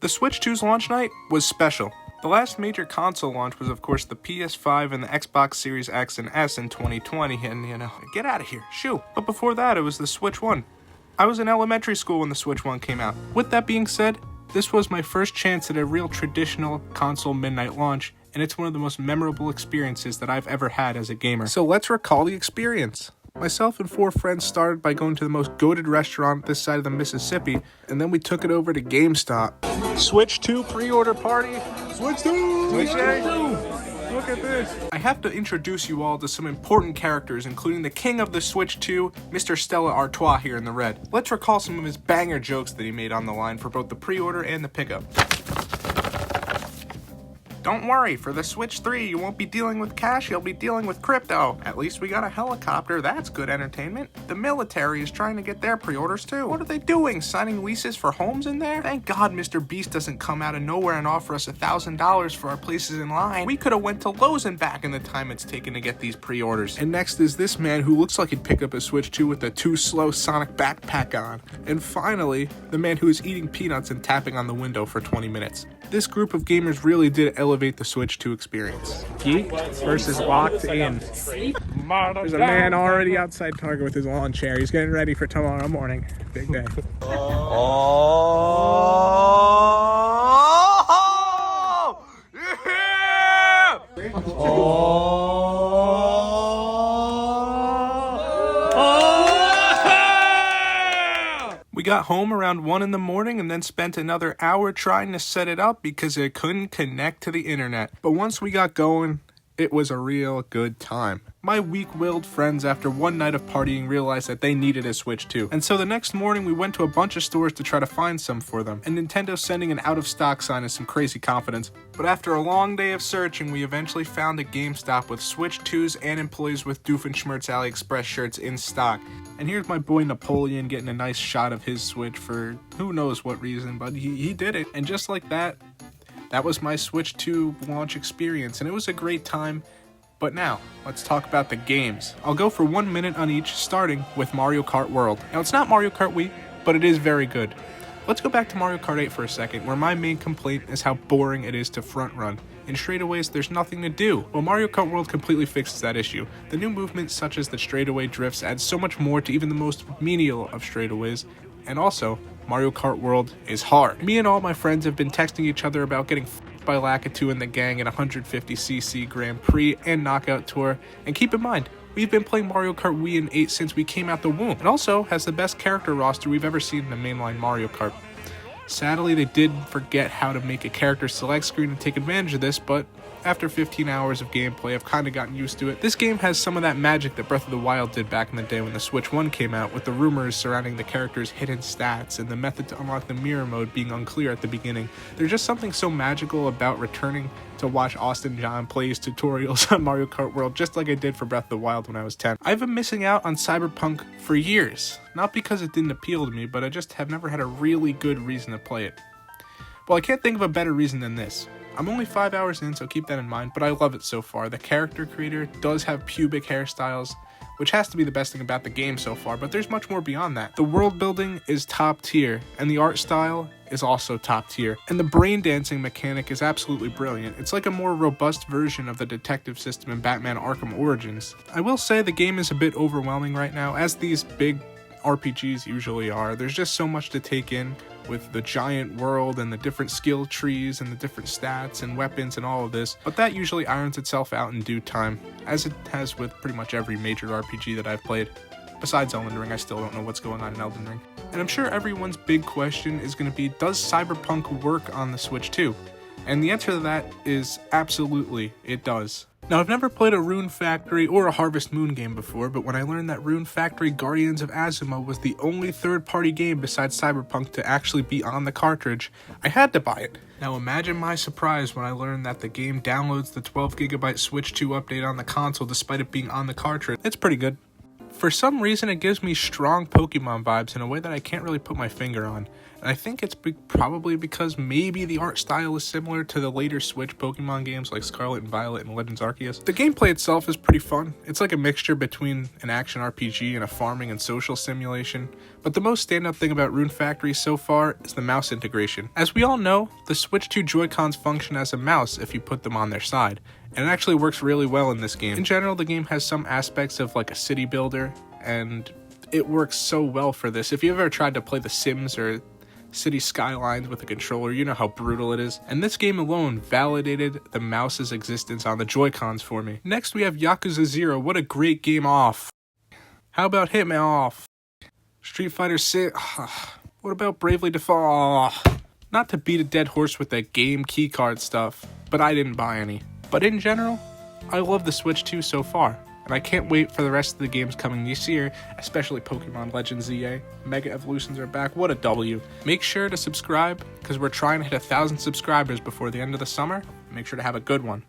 The Switch 2's launch night was special. The last major console launch was of course the PS5 and the Xbox Series X and S in 2020, and get out of here, shoo. But before that it was the Switch 1. I was in elementary school when the Switch 1 came out. With that being said, this was my first chance at a real traditional console midnight launch, and it's one of the most memorable experiences that I've ever had as a gamer. So let's recall the experience. Myself and 4 friends started by going to the most goated restaurant this side of the Mississippi, and then we took it over to GameStop. Switch 2 pre-order party. Switch 2! Switch 2! Look at this. I have to introduce you all to some important characters, including the king of the Switch 2, Mr. Stella Artois here in the red. Let's recall some of his banger jokes that he made on the line for both the pre-order and the pickup. Don't worry, for the Switch 3, you won't be dealing with cash, you'll be dealing with crypto. At least we got a helicopter, that's good entertainment. The military is trying to get their pre-orders too. What are they doing, signing leases for homes in there? Thank God Mr. Beast doesn't come out of nowhere and offer us $1,000 for our places in line. We could have went to Lowe's and back in the time it's taken to get these pre-orders. And next is this man who looks like he'd pick up a Switch 2 with a Too Slow Sonic backpack on. And finally, the man who is eating peanuts and tapping on the window for 20 minutes. This group of gamers really did elevate the Switch 2 experience. Geek versus locked in. There's a man already outside Target with his lawn chair. He's getting ready for tomorrow morning. Big day. Oh! Yeah! We got home around 1 in the morning and then spent another hour trying to set it up because it couldn't connect to the internet. But once we got going, it was a real good time. My weak-willed friends after one night of partying realized that they needed a Switch 2. And so the next morning we went to a bunch of stores to try to find some for them. And Nintendo sending an out-of-stock sign is some crazy confidence. But after a long day of searching, we eventually found a GameStop with Switch 2s and employees with Doofenshmirtz AliExpress shirts in stock. And here's my boy Napoleon getting a nice shot of his Switch for who knows what reason, but he did it. And just like that, that was my Switch 2 launch experience, and it was a great time. But now, let's talk about the games. I'll go for 1 minute on each, starting with Mario Kart World. Now, it's not Mario Kart Wii, but it is very good. Let's go back to Mario Kart 8 for a second, where my main complaint is how boring it is to front run. In straightaways, there's nothing to do. Well, Mario Kart World completely fixes that issue. The new movements, such as the straightaway drifts, add so much more to even the most menial of straightaways. And also, Mario Kart World is hard. Me and all my friends have been texting each other about getting by Lakitu and the gang in 150cc Grand Prix and Knockout Tour. And keep in mind, we've been playing Mario Kart Wii and 8 since we came out the womb. It also has the best character roster we've ever seen in the mainline Mario Kart. Sadly, they did forget how to make a character select screen and take advantage of this, but after 15 hours of gameplay, I've kind of gotten used to it. This game has some of that magic that Breath of the Wild did back in the day when the Switch 1 came out, with the rumors surrounding the character's hidden stats and the method to unlock the mirror mode being unclear at the beginning. There's just something so magical about returning to watch Austin John play his tutorials on Mario Kart World, just like I did for Breath of the Wild when I was 10. I've been missing out on Cyberpunk for years. Not because it didn't appeal to me, but I just have never had a really good reason to play it. Well, I can't think of a better reason than this. I'm only 5 hours in, so keep that in mind, but I love it so far. The character creator does have pubic hairstyles, which has to be the best thing about the game so far, but there's much more beyond that. The world building is top tier, and the art style is also top tier. And the brain dancing mechanic is absolutely brilliant. It's like a more robust version of the detective system in Batman Arkham Origins. I will say the game is a bit overwhelming right now, as these big RPGs usually are. There's just so much to take in with the giant world and the different skill trees and the different stats and weapons and all of this, but that usually irons itself out in due time, as it has with pretty much every major RPG that I've played. Besides Elden Ring, I still don't know what's going on in Elden Ring. And I'm sure everyone's big question is going to be, does Cyberpunk work on the Switch 2? And the answer to that is absolutely, it does. Now, I've never played a Rune Factory or a Harvest Moon game before, but when I learned that Rune Factory Guardians of Azuma was the only third-party game besides Cyberpunk to actually be on the cartridge, I had to buy it. Now imagine my surprise when I learned that the game downloads the 12GB Switch 2 update on the console despite it being on the cartridge. It's pretty good. For some reason, it gives me strong Pokemon vibes in a way that I can't really put my finger on. And I think it's probably because maybe the art style is similar to the later Switch Pokemon games like Scarlet and Violet and Legends Arceus. The gameplay itself is pretty fun. It's like a mixture between an action RPG and a farming and social simulation. But the most standout thing about Rune Factory so far is the mouse integration. As we all know, the Switch 2 Joy-Cons function as a mouse if you put them on their side, and it actually works really well in this game. In general, the game has some aspects of like a city builder, and it works so well for this. If you've ever tried to play The Sims or City Skylines with a controller, you know how brutal it is. And this game alone validated the mouse's existence on the Joy-Cons for me. Next we have Yakuza 0. What a great game off. How about Hitman off? Street Fighter 6. What about Bravely Default? Not to beat a dead horse with that game keycard stuff, but I didn't buy any. But in general, I love the Switch 2 so far. And I can't wait for the rest of the games coming this year, especially Pokemon Legends ZA. Mega Evolutions are back. What a W. Make sure to subscribe, because we're trying to hit 1,000 subscribers before the end of the summer. Make sure to have a good one.